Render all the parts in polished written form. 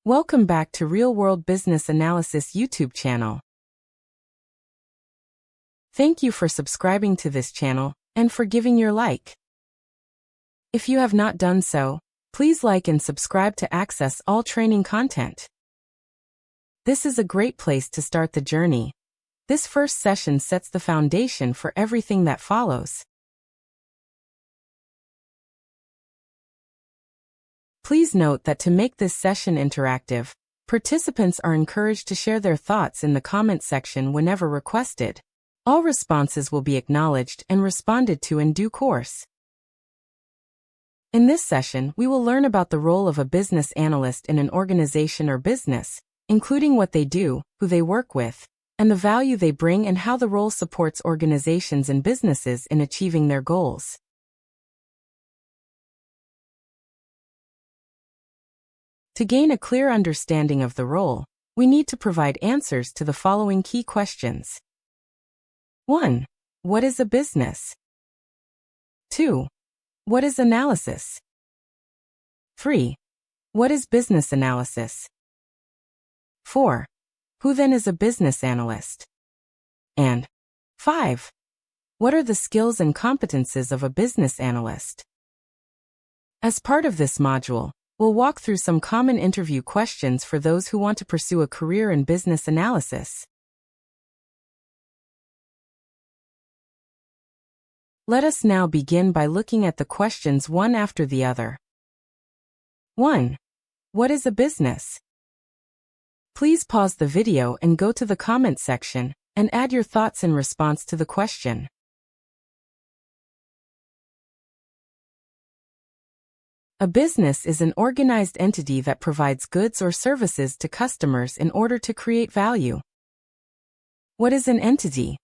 Welcome back to Real World Business Analysis YouTube channel. Thank you for subscribing to this channel and for giving your like. If you have not done so, please like and subscribe to access all training content. This is a great place to start the journey. This first session sets the foundation for everything that follows. Please note that to make this session interactive, participants are encouraged to share their thoughts in the comment section whenever requested. All responses will be acknowledged and responded to in due course. In this session, we will learn about the role of a business analyst in an organization or business, including what they do, who they work with, and the value they bring and how the role supports organizations and businesses in achieving their goals. To gain a clear understanding of the role, we need to provide answers to the following key questions. 1. What is a business? 2. What is analysis? 3. What is business analysis? 4. Who then is a business analyst? And 5. What are the skills and competences of a business analyst? As part of this module, we'll walk through some common interview questions for those who want to pursue a career in business analysis. Let us now begin by looking at the questions one after the other. 1. What is a business? Please pause the video and go to the comment section and add your thoughts in response to the question. A business is an organized entity that provides goods or services to customers in order to create value. What is an entity?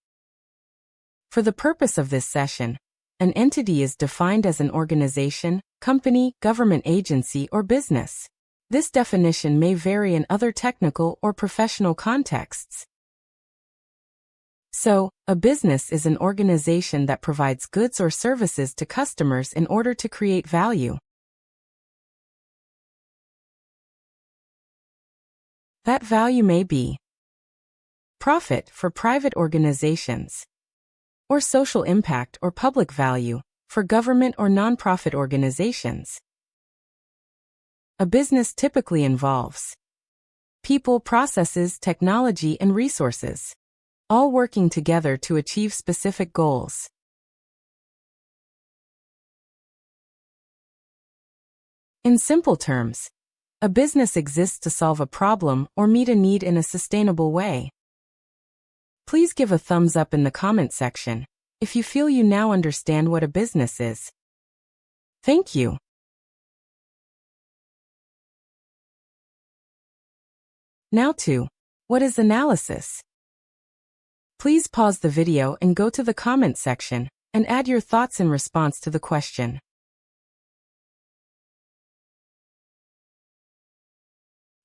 For the purpose of this session, an entity is defined as an organization, company, government agency, or business. This definition may vary in other technical or professional contexts. So, a business is an organization that provides goods or services to customers in order to create value. That value may be profit for private organizations, or social impact or public value for government or nonprofit organizations. A business typically involves people, processes, technology, and resources, all working together to achieve specific goals. In simple terms, a business exists to solve a problem or meet a need in a sustainable way. Please give a thumbs up in the comment section if you feel you now understand what a business is. Thank you. Now to, what is analysis? Please pause the video and go to the comment section and add your thoughts in response to the question.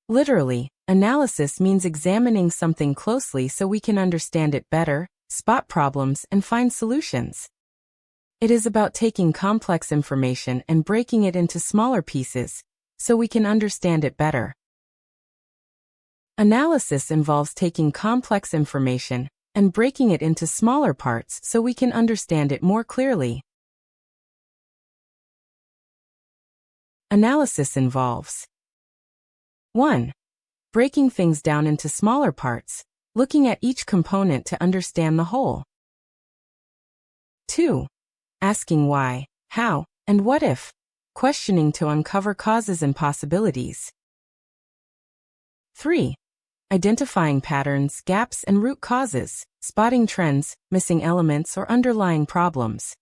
Literally, analysis means examining something closely so we can understand it better, spot problems, and find solutions. It is about taking complex information and breaking it into smaller pieces so we can understand it better. Analysis involves taking complex information and breaking it into smaller parts so we can understand it more clearly. Analysis involves 1. Breaking things down into smaller parts, looking at each component to understand the whole. 2. Asking why, how, and what if, questioning to uncover causes and possibilities. 3. Identifying patterns, gaps, and root causes, spotting trends, missing elements, or underlying problems.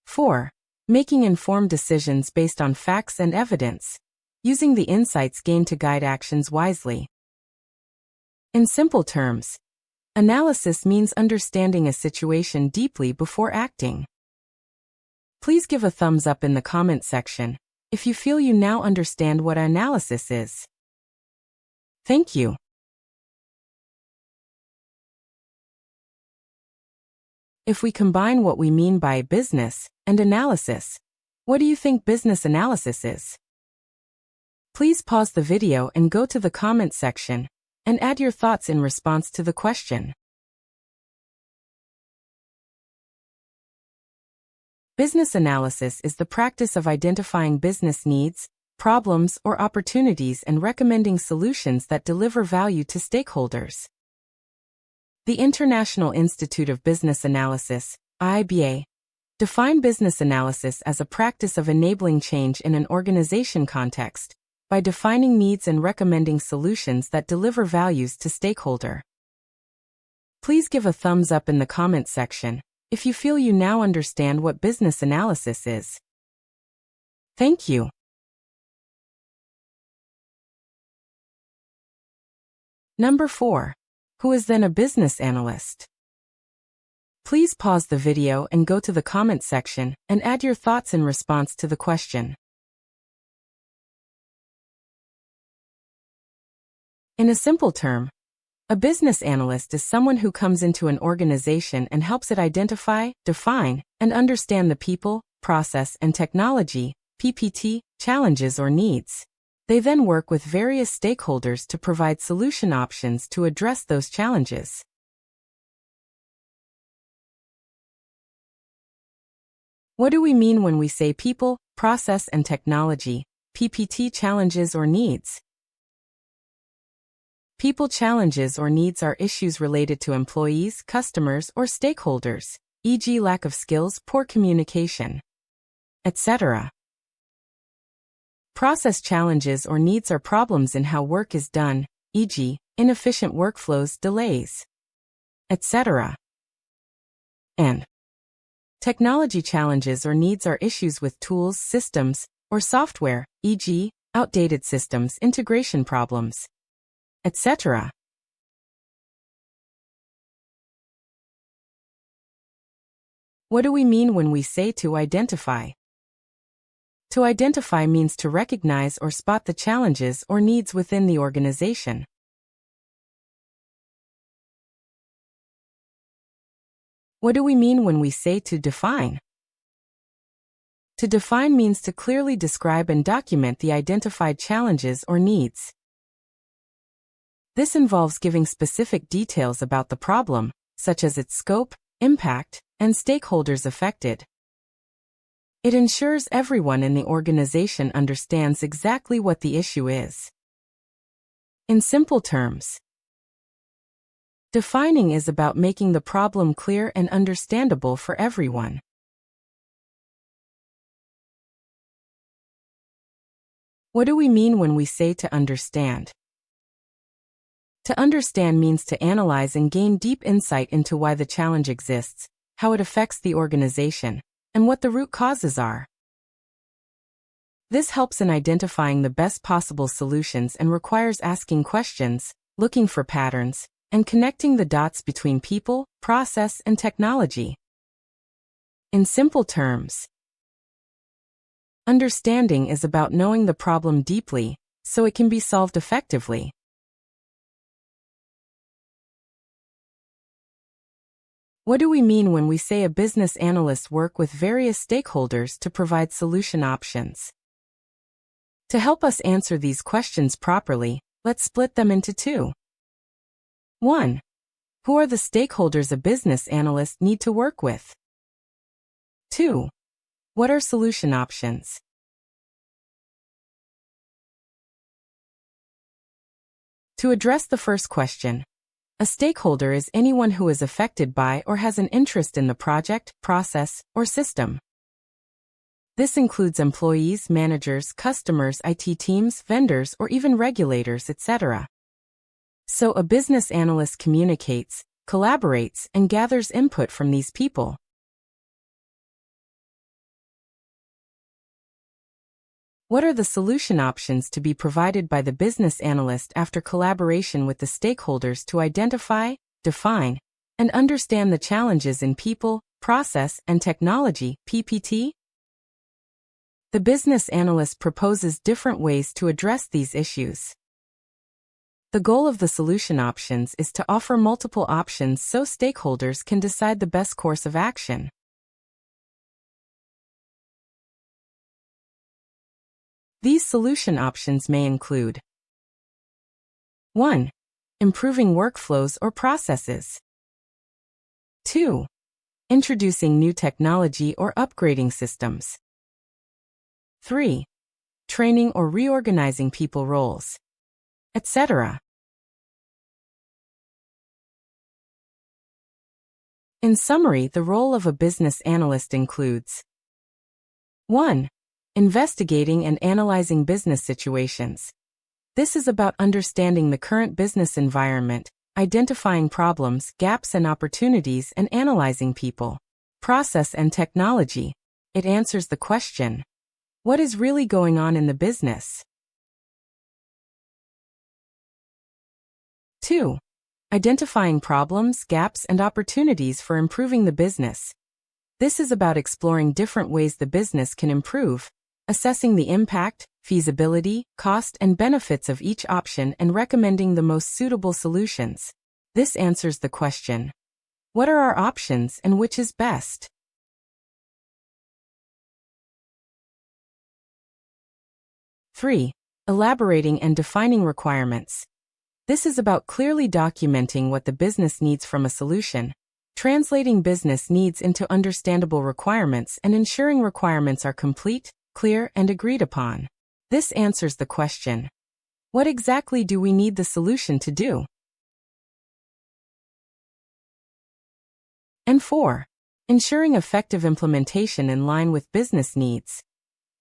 4. Making informed decisions based on facts and evidence, using the insights gained to guide actions wisely. In simple terms, analysis means understanding a situation deeply before acting. Please give a thumbs up in the comment section if you feel you now understand what analysis is. Thank you. If we combine what we mean by business and analysis, what do you think business analysis is? Please pause the video and go to the comment section and add your thoughts in response to the question. Business analysis is the practice of identifying business needs, problems, or opportunities and recommending solutions that deliver value to stakeholders. The International Institute of Business Analysis, IIBA, define business analysis as a practice of enabling change in an organization context by defining needs and recommending solutions that deliver values to stakeholder. Please give a thumbs up in the comment section if you feel you now understand what business analysis is. Thank you. Number 4. Who is then a business analyst? Please pause the video and go to the comment section and add your thoughts in response to the question. In a simple term, a business analyst is someone who comes into an organization and helps it identify, define, and understand the people, process, and technology, PPT, challenges or needs. They then work with various stakeholders to provide solution options to address those challenges. What do we mean when we say people, process, and technology, PPT, challenges or needs? People challenges or needs are issues related to employees, customers, or stakeholders, e.g. lack of skills, poor communication, etc. Process challenges or needs are problems in how work is done, e.g., inefficient workflows, delays, etc. And technology challenges or needs are issues with tools, systems, or software, e.g., outdated systems, integration problems, etc. What do we mean when we say to identify? To identify means to recognize or spot the challenges or needs within the organization. What do we mean when we say to define? To define means to clearly describe and document the identified challenges or needs. This involves giving specific details about the problem, such as its scope, impact, and stakeholders affected. It ensures everyone in the organization understands exactly what the issue is. In simple terms, defining is about making the problem clear and understandable for everyone. What do we mean when we say to understand? To understand means to analyze and gain deep insight into why the challenge exists, how it affects the organization, and what the root causes are. This helps in identifying the best possible solutions and requires asking questions, looking for patterns, and connecting the dots between people, process, and technology. In simple terms, understanding is about knowing the problem deeply, so it can be solved effectively. What do we mean when we say a business analyst works with various stakeholders to provide solution options? To help us answer these questions properly, let's split them into two. 1. Who are the stakeholders a business analyst need to work with? 2. What are solution options? To address the first question, a stakeholder is anyone who is affected by or has an interest in the project, process, or system. This includes employees, managers, customers, IT teams, vendors, or even regulators, etc. So a business analyst communicates, collaborates, and gathers input from these people. What are the solution options to be provided by the business analyst after collaboration with the stakeholders to identify, define, and understand the challenges in people, process, and technology, PPT? The business analyst proposes different ways to address these issues. The goal of the solution options is to offer multiple options so stakeholders can decide the best course of action. These solution options may include 1. Improving workflows or processes. 2. Introducing new technology or upgrading systems. 3. Training or reorganizing people roles, etc. In summary, the role of a business analyst includes 1. Investigating and analyzing business situations. This is about understanding the current business environment, identifying problems, gaps and opportunities, and analyzing people, process and technology. It answers the question, what is really going on in the business? 2. Identifying problems, gaps, and opportunities for improving the business. This is about exploring different ways the business can improve, assessing the impact, feasibility, cost, and benefits of each option and recommending the most suitable solutions. This answers the question, what are our options and which is best? 3. Elaborating and defining requirements. This is about clearly documenting what the business needs from a solution, translating business needs into understandable requirements and ensuring requirements are complete, clear, and agreed upon. This answers the question, what exactly do we need the solution to do? And 4. Ensuring effective implementation in line with business needs.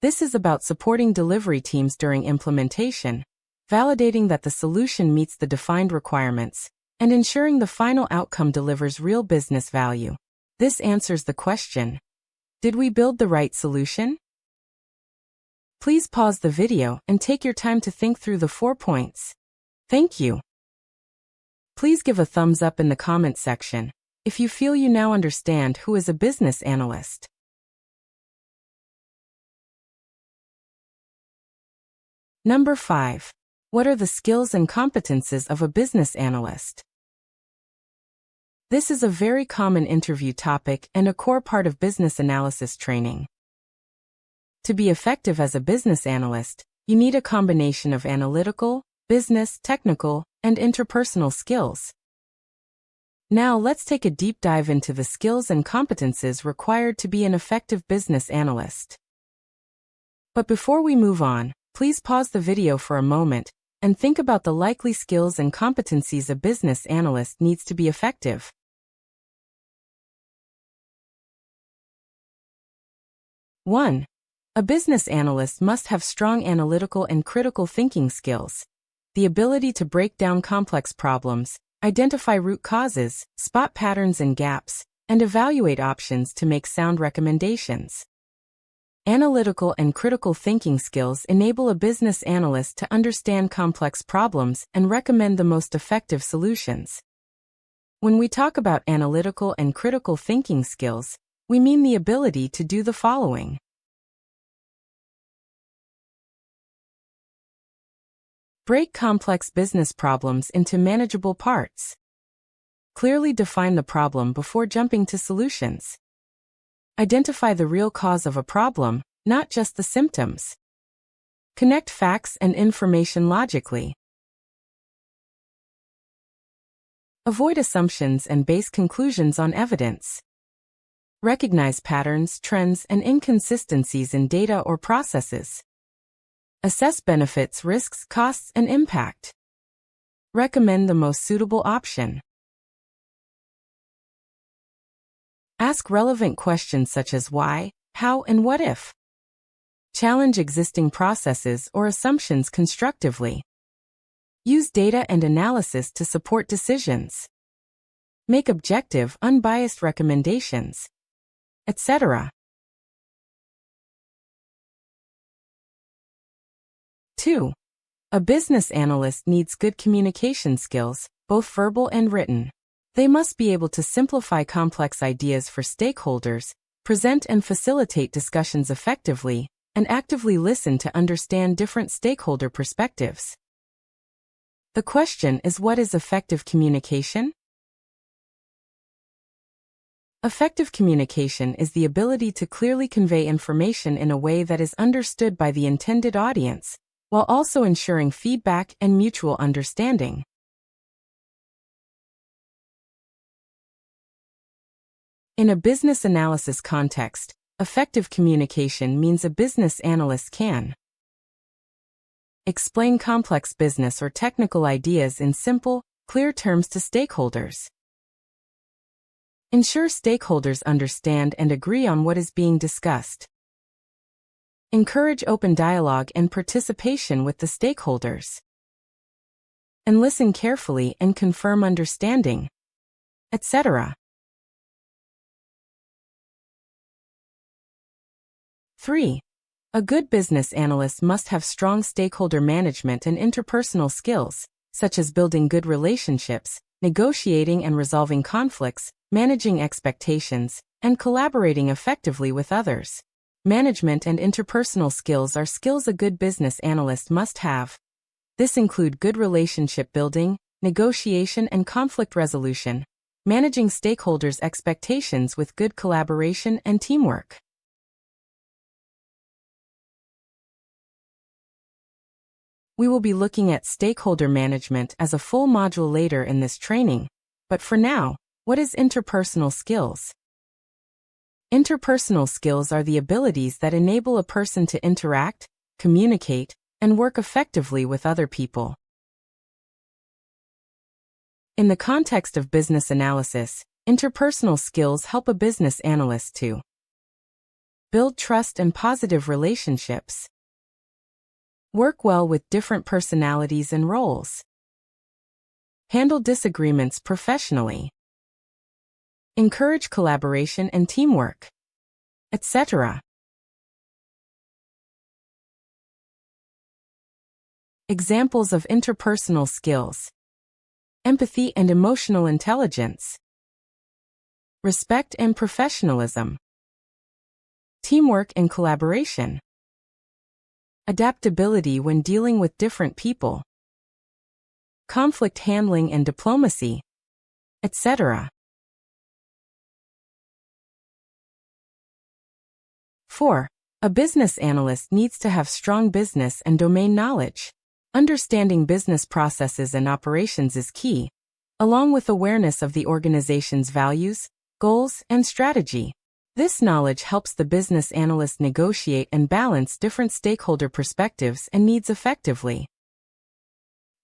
This is about supporting delivery teams during implementation, validating that the solution meets the defined requirements, and ensuring the final outcome delivers real business value. This answers the question, did we build the right solution? Please pause the video and take your time to think through the 4 points. Thank you. Please give a thumbs up in the comment section if you feel you now understand who is a business analyst. Number 5. What are the skills and competences of a business analyst? This is a very common interview topic and a core part of business analysis training. To be effective as a business analyst, you need a combination of analytical, business, technical, and interpersonal skills. Now let's take a deep dive into the skills and competences required to be an effective business analyst. But before we move on, please pause the video for a moment and think about the likely skills and competencies a business analyst needs to be effective. One, a business analyst must have strong analytical and critical thinking skills, the ability to break down complex problems, identify root causes, spot patterns and gaps, and evaluate options to make sound recommendations. Analytical and critical thinking skills enable a business analyst to understand complex problems and recommend the most effective solutions. When we talk about analytical and critical thinking skills, we mean the ability to do the following. Break complex business problems into manageable parts. Clearly define the problem before jumping to solutions. Identify the real cause of a problem, not just the symptoms. Connect facts and information logically. Avoid assumptions and base conclusions on evidence. Recognize patterns, trends, and inconsistencies in data or processes. Assess benefits, risks, costs, and impact. Recommend the most suitable option. Ask relevant questions such as why, how, and what if. Challenge existing processes or assumptions constructively. Use data and analysis to support decisions. Make objective, unbiased recommendations, etc. 2. A business analyst needs good communication skills, both verbal and written. They must be able to simplify complex ideas for stakeholders, present and facilitate discussions effectively, and actively listen to understand different stakeholder perspectives. The question is, what is effective communication? Effective communication is the ability to clearly convey information in a way that is understood by the intended audience, while also ensuring feedback and mutual understanding. In a business analysis context, effective communication means a business analyst can explain complex business or technical ideas in simple, clear terms to stakeholders. Ensure stakeholders understand and agree on what is being discussed. Encourage open dialogue and participation with the stakeholders. And listen carefully and confirm understanding, etc. 3. A good business analyst must have strong stakeholder management and interpersonal skills, such as building good relationships, negotiating and resolving conflicts, managing expectations, and collaborating effectively with others. Management and interpersonal skills are skills a good business analyst must have. This include good relationship building, negotiation and conflict resolution, managing stakeholders' expectations with good collaboration and teamwork. We will be looking at stakeholder management as a full module later in this training, but for now, what is interpersonal skills? Interpersonal skills are the abilities that enable a person to interact, communicate, and work effectively with other people. In the context of business analysis, interpersonal skills help a business analyst to build trust and positive relationships, work well with different personalities and roles, handle disagreements professionally, encourage collaboration and teamwork, etc. Examples of interpersonal skills: empathy and emotional intelligence, respect and professionalism, teamwork and collaboration, adaptability when dealing with different people, conflict handling and diplomacy, etc. 4. A business analyst needs to have strong business and domain knowledge. Understanding business processes and operations is key, along with awareness of the organization's values, goals, and strategy. This knowledge helps the business analyst negotiate and balance different stakeholder perspectives and needs effectively.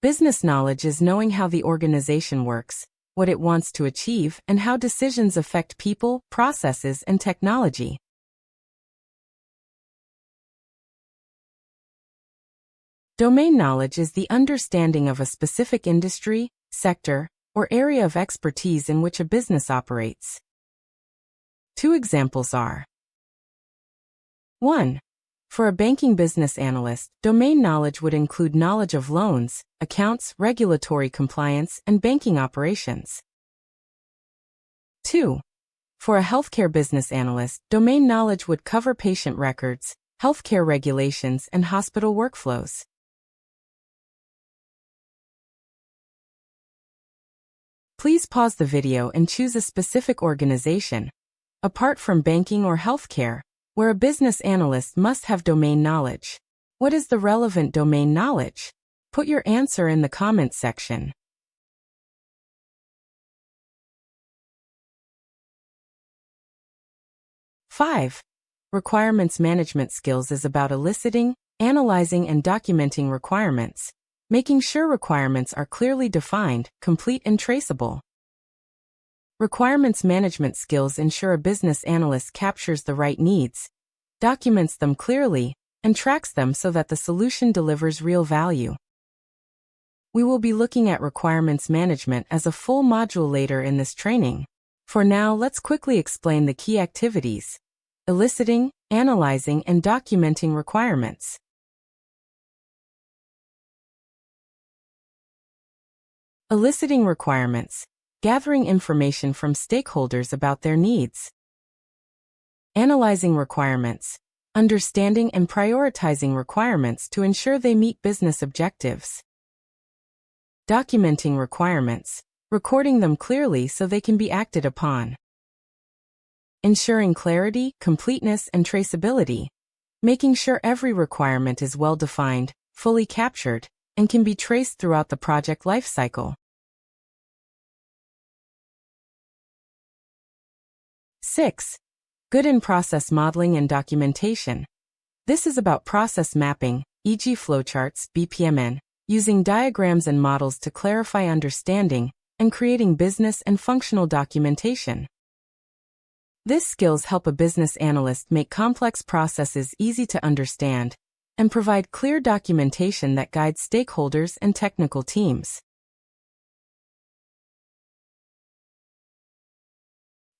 Business knowledge is knowing how the organization works, what it wants to achieve, and how decisions affect people, processes, and technology. Domain knowledge is the understanding of a specific industry, sector, or area of expertise in which a business operates. Two examples are: 1. For a banking business analyst, domain knowledge would include knowledge of loans, accounts, regulatory compliance, and banking operations. 2. For a healthcare business analyst, domain knowledge would cover patient records, healthcare regulations, and hospital workflows. Please pause the video and choose a specific organization, apart from banking or healthcare, where a business analyst must have domain knowledge. What is the relevant domain knowledge? Put your answer in the comments section. Five. Requirements management skills is about eliciting, analyzing, and documenting requirements, making sure requirements are clearly defined, complete, and traceable. Requirements management skills ensure a business analyst captures the right needs, documents them clearly, and tracks them so that the solution delivers real value. We will be looking at requirements management as a full module later in this training. For now, let's quickly explain the key activities: eliciting, analyzing, and documenting requirements. Eliciting requirements: gathering information from stakeholders about their needs. Analyzing requirements: understanding and prioritizing requirements to ensure they meet business objectives. Documenting requirements: recording them clearly so they can be acted upon. ensuring clarity, completeness, and traceability, making sure every requirement is well-defined, fully captured, and can be traced throughout the project lifecycle. 6. Good in-process modeling and documentation. This is about process mapping, e.g. flowcharts, BPMN, using diagrams and models to clarify understanding, and creating business and functional documentation. These skills help a business analyst make complex processes easy to understand and provide clear documentation that guides stakeholders and technical teams.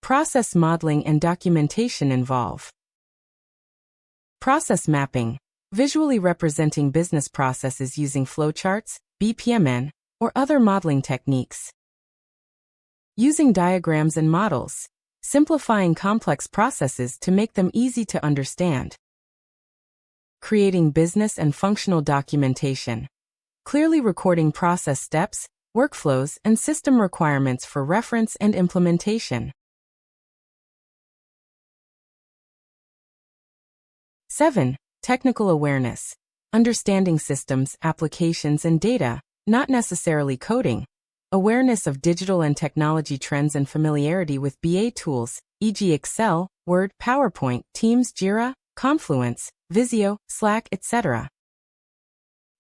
Process modeling and documentation involve process mapping, visually representing business processes using flowcharts, BPMN, or other modeling techniques. Using diagrams and models, simplifying complex processes to make them easy to understand. Creating business and functional documentation, clearly recording process steps, workflows, and system requirements for reference and implementation. 7. Technical awareness, understanding systems, applications, and data, not necessarily coding. Awareness of digital and technology trends and familiarity with BA tools, e.g. Excel, Word, PowerPoint, Teams, Jira, Confluence, Visio, Slack, etc.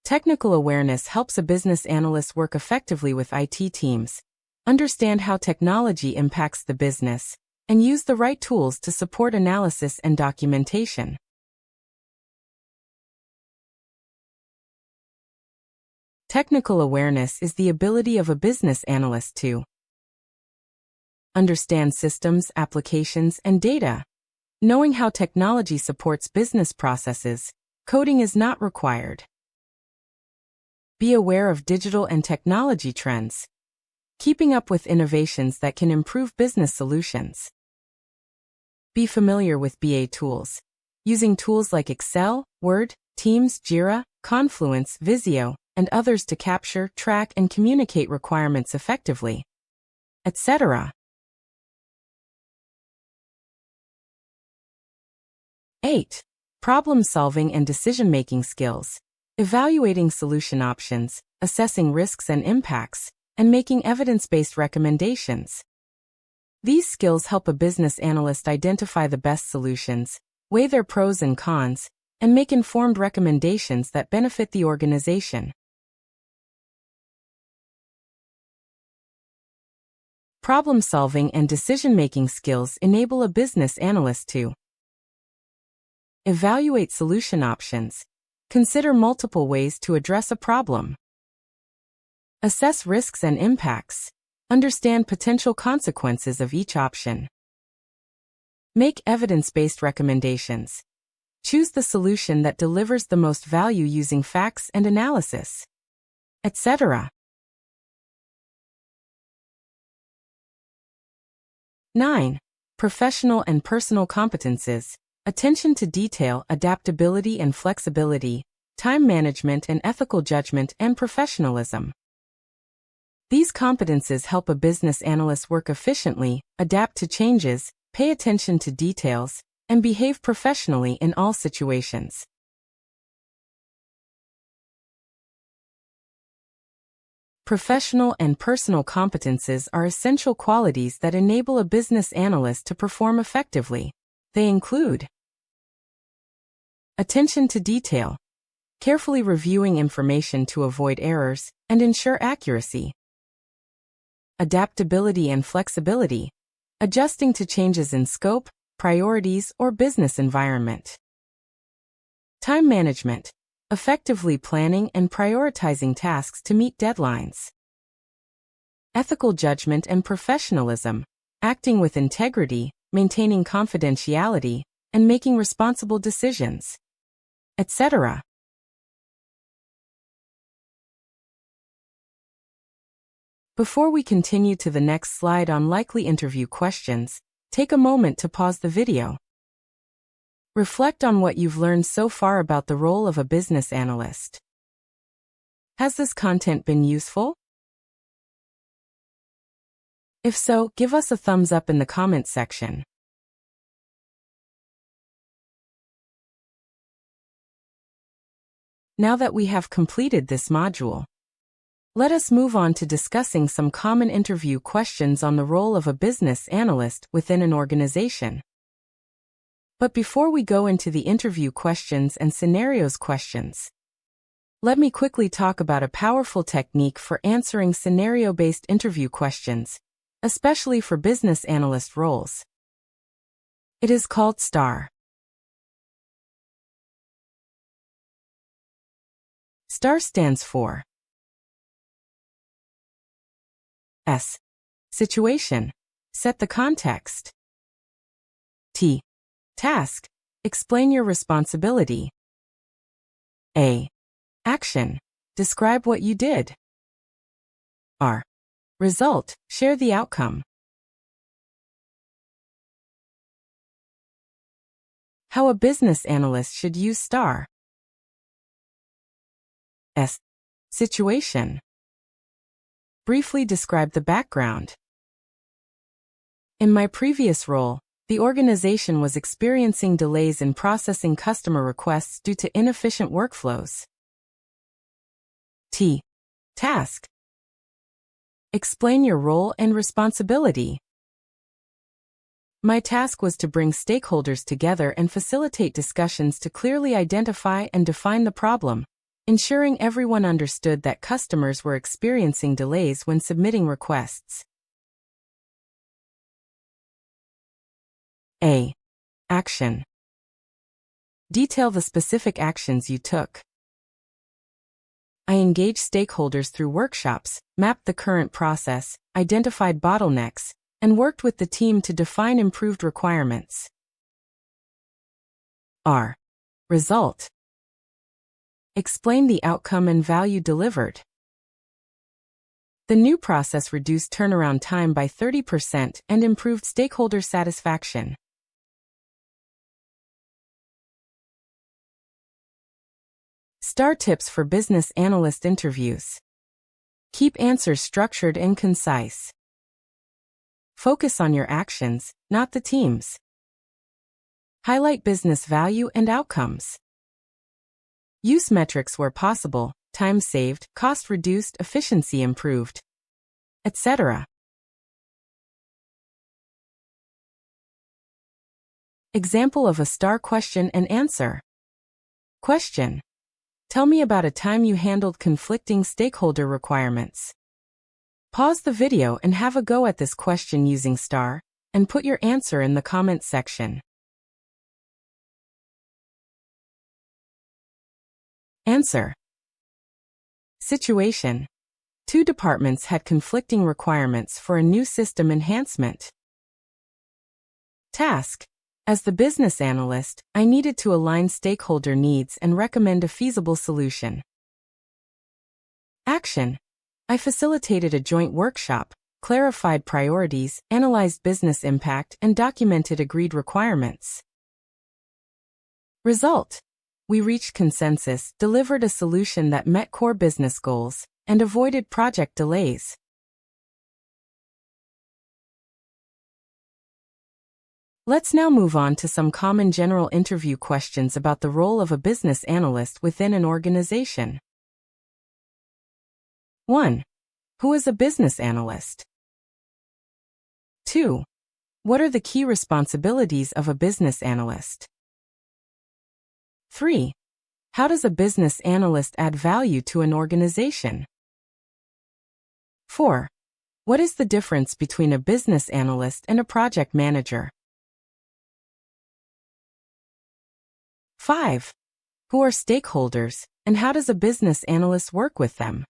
Technical awareness helps a business analyst work effectively with IT teams, understand how technology impacts the business, and use the right tools to support analysis and documentation. Technical awareness is the ability of a business analyst to understand systems, applications, and data. Knowing how technology supports business processes, coding is not required. Be aware of digital and technology trends, keeping up with innovations that can improve business solutions. Be familiar with BA tools, using tools like Excel, Word, Teams, Jira, Confluence, Visio, and others to capture, track, and communicate requirements effectively, etc. 8. Problem-solving and decision-making skills. Evaluating solution options, assessing risks and impacts, and making evidence-based recommendations. These skills help a business analyst identify the best solutions, weigh their pros and cons, and make informed recommendations that benefit the organization. Problem-solving and decision-making skills enable a business analyst to evaluate solution options, consider multiple ways to address a problem, assess risks and impacts, understand potential consequences of each option, make evidence-based recommendations, choose the solution that delivers the most value using facts and analysis, etc. 9. Professional and personal competences, attention to detail, adaptability and flexibility, time management and ethical judgment, and professionalism. These competences help a business analyst work efficiently, adapt to changes, pay attention to details, and behave professionally in all situations. Professional and personal competences are essential qualities that enable a business analyst to perform effectively. They include attention to detail, carefully reviewing information to avoid errors and ensure accuracy. Adaptability and flexibility, adjusting to changes in scope, priorities, or business environment. Time management, effectively planning and prioritizing tasks to meet deadlines. Ethical judgment and professionalism, acting with integrity, maintaining confidentiality, and making responsible decisions, etc. Before we continue to the next slide on likely interview questions, take a moment to pause the video. Reflect on what you've learned so far about the role of a business analyst. Has this content been useful? If so, give us a thumbs up in the comments section. Now that we have completed this module, let us move on to discussing some common interview questions on the role of a business analyst within an organization. But before we go into the interview questions and scenarios questions, let me quickly talk about a powerful technique for answering scenario-based interview questions, especially for business analyst roles. It is called STAR. STAR stands for S. Situation. Set the context. T. Task. Explain your responsibility. A. Action. Describe what you did. R. Result. Share the outcome. How a business analyst should use STAR. S. Situation. Briefly describe the background. In my previous role, the organization was experiencing delays in processing customer requests due to inefficient workflows. T. Task. Explain your role and responsibility. My task was to bring stakeholders together and facilitate discussions to clearly identify and define the problem, ensuring everyone understood that customers were experiencing delays when submitting requests. A. Action. Detail the specific actions you took. I engaged stakeholders through workshops, mapped the current process, identified bottlenecks, and worked with the team to define improved requirements. R. Result. Explain the outcome and value delivered. The new process reduced turnaround time by 30% and improved stakeholder satisfaction. STAR tips for business analyst interviews. Keep answers structured and concise. Focus on your actions, not the team's. Highlight business value and outcomes. Use metrics where possible: time saved, cost reduced, efficiency improved, etc. Example of a STAR question and answer. Question: tell me about a time you handled conflicting stakeholder requirements. Pause the video and have a go at this question using STAR, and put your answer in the comments section. Answer. Situation: two departments had conflicting requirements for a new system enhancement. Task: as the business analyst, I needed to align stakeholder needs and recommend a feasible solution. Action: I facilitated a joint workshop, clarified priorities, analyzed business impact, and documented agreed requirements. Result: we reached consensus, delivered a solution that met core business goals, and avoided project delays. Let's now move on to some common general interview questions about the role of a business analyst within an organization. 1. Who is a business analyst? 2. What are the key responsibilities of a business analyst? 3. How does a business analyst add value to an organization? 4. What is the difference between a business analyst and a project manager? 5. Who are stakeholders, and how does a business analyst work with them?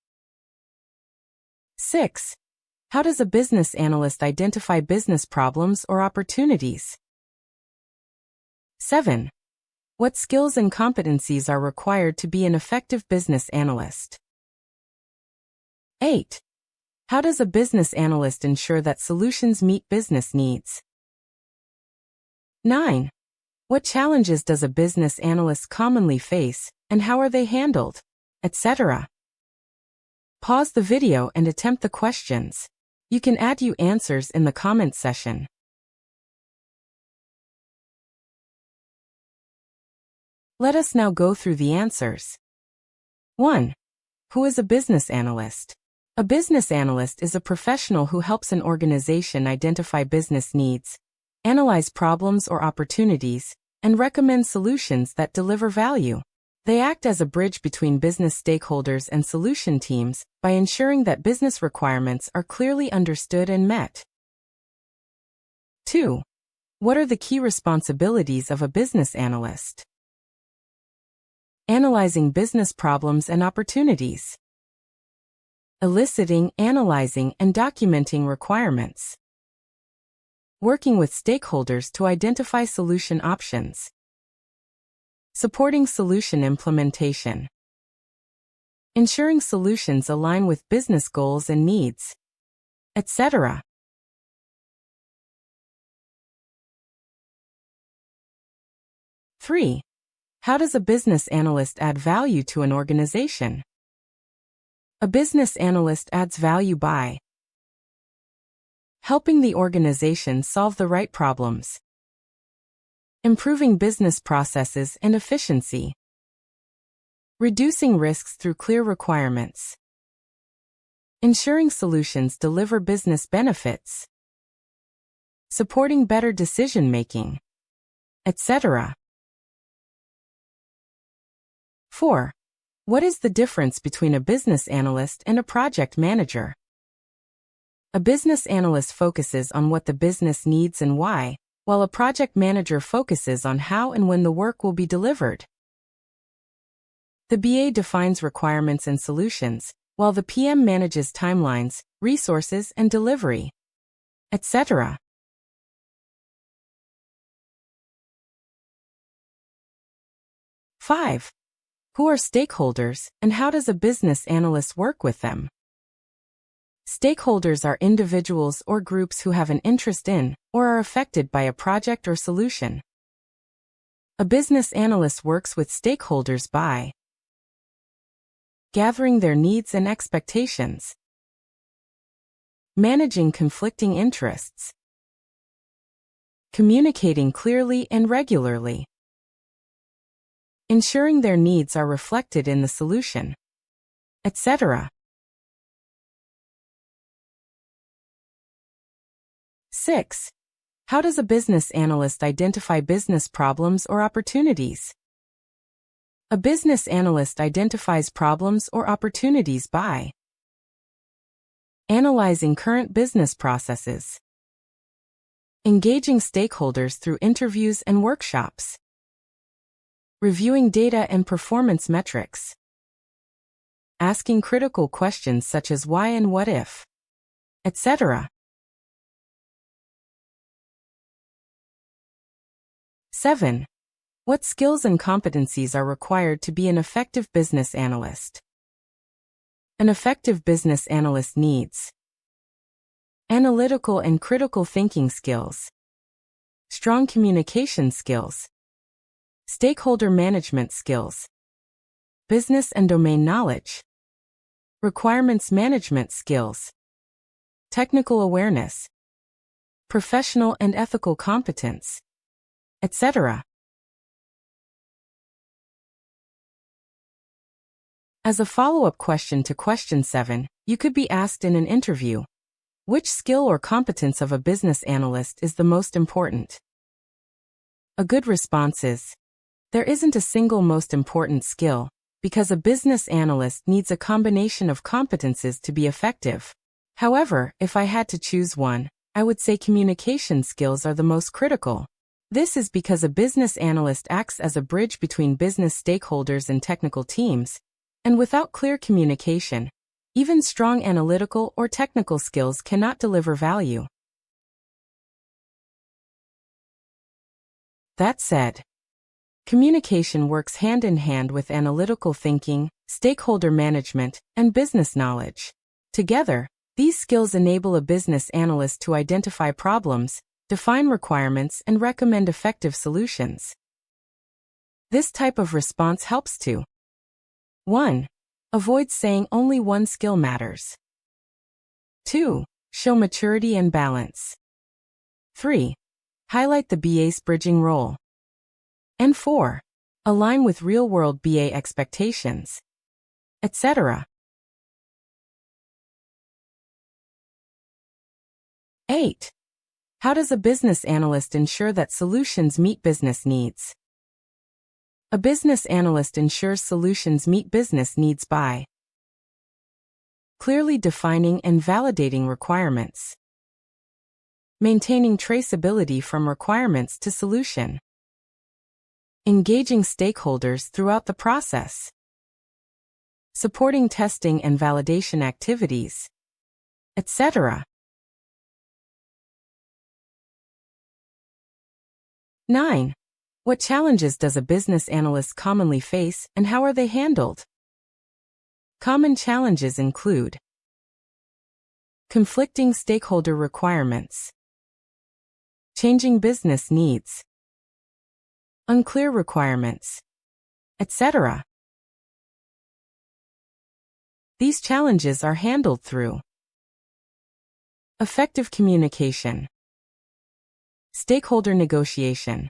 6. How does a business analyst identify business problems or opportunities? 7. What skills and competencies are required to be an effective business analyst? 8. How does a business analyst ensure that solutions meet business needs? 9. What challenges does a business analyst commonly face, and how are they handled, etc.? Pause the video and attempt the questions. You can add your answers in the comments section. Let us now go through the answers. 1. Who is a business analyst? A business analyst is a professional who helps an organization identify business needs, analyze problems or opportunities, and recommend solutions that deliver value. They act as a bridge between business stakeholders and solution teams by ensuring that business requirements are clearly understood and met. 2. What are the key responsibilities of a business analyst? Analyzing business problems and opportunities. Eliciting, analyzing, and documenting requirements. Working with stakeholders to identify solution options. Supporting solution implementation. Ensuring solutions align with business goals and needs, etc. Three. How does a business analyst add value to an organization? A business analyst adds value by helping the organization solve the right problems, improving business processes and efficiency, reducing risks through clear requirements, ensuring solutions deliver business benefits, supporting better decision-making, etc. 4. What is the difference between a business analyst and a project manager? A business analyst focuses on what the business needs and why, while a project manager focuses on how and when the work will be delivered. The BA defines requirements and solutions, while the PM manages timelines, resources, and delivery, etc. Five. Who are stakeholders, and how does a business analyst work with them? Stakeholders are individuals or groups who have an interest in, or are affected by a project or solution. A business analyst works with stakeholders by gathering their needs and expectations, managing conflicting interests, communicating clearly and regularly, ensuring their needs are reflected in the solution, etc. 6. How does a business analyst identify business problems or opportunities? A business analyst identifies problems or opportunities by analyzing current business processes, engaging stakeholders through interviews and workshops, reviewing data and performance metrics, asking critical questions such as why and what if, etc. 7. What skills and competencies are required to be an effective business analyst? An effective business analyst needs analytical and critical thinking skills, strong communication skills, stakeholder management skills, business and domain knowledge, requirements management skills, technical awareness, professional and ethical competence, etc. As a follow-up question to question 7, you could be asked in an interview, which skill or competence of a business analyst is the most important? A good response is, there isn't a single most important skill, because a business analyst needs a combination of competences to be effective. However, if I had to choose one, I would say communication skills are the most critical. This is because a business analyst acts as a bridge between business stakeholders and technical teams, and without clear communication, even strong analytical or technical skills cannot deliver value. That said, communication works hand in hand with analytical thinking, stakeholder management, and business knowledge. Together, these skills enable a business analyst to identify problems, define requirements, and recommend effective solutions. This type of response helps to 1. Avoid saying only one skill matters. 2. Show maturity and balance. 3. Highlight the BA's bridging role. And 4. Align with real-world BA expectations. etc. 8. How does a business analyst ensure that solutions meet business needs? A business analyst ensures solutions meet business needs by clearly defining and validating requirements, maintaining traceability from requirements to solution, engaging stakeholders throughout the process, supporting testing and validation activities, etc. 9. What challenges does a business analyst commonly face and how are they handled? Common challenges include conflicting stakeholder requirements, changing business needs, unclear requirements, etc. These challenges are handled through effective communication, stakeholder negotiation,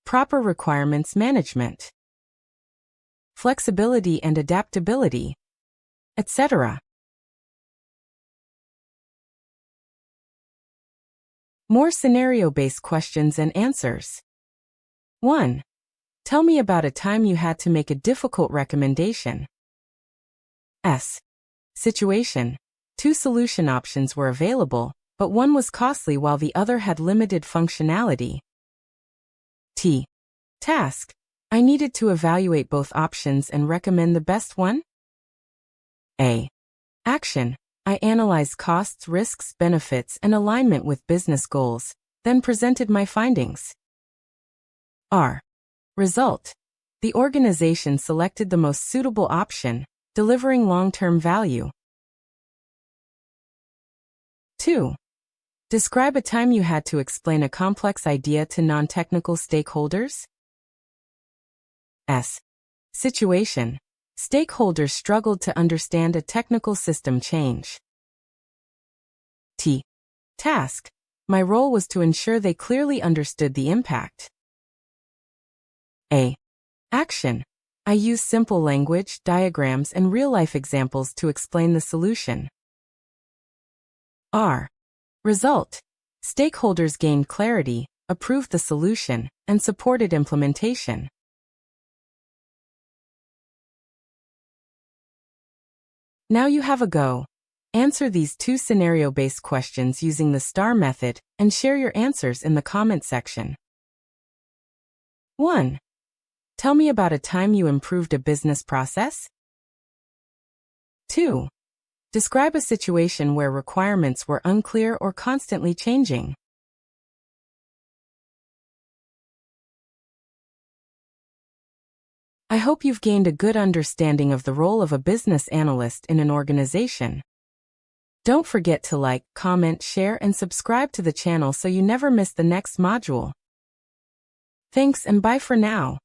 proper requirements management, flexibility and adaptability, etc. More scenario-based questions and answers. 1. Tell me about a time you had to make a difficult recommendation. Situation. 2 solution options were available, but one was costly while the other had limited functionality. Task. I needed to evaluate both options and recommend the best one. Action. I analyzed costs, risks, benefits, and alignment with business goals, then presented my findings. Result. The organization selected the most suitable option, delivering long-term value. 2. Describe a time you had to explain a complex idea to non-technical stakeholders. Situation. Stakeholders struggled to understand a technical system change. Task. My role was to ensure they clearly understood the impact. Action. I used simple language, diagrams, and real-life examples to explain the solution. Result. Stakeholders gained clarity, approved the solution, and supported implementation. Now you have a go. Answer these 2 scenario-based questions using the STAR method and share your answers in the comment section. 1. Tell me about a time you improved a business process. 2. Describe a situation where requirements were unclear or constantly changing. I hope you've gained a good understanding of the role of a business analyst in an organization. Don't forget to like, comment, share, and subscribe to the channel so you never miss the next module. Thanks and bye for now.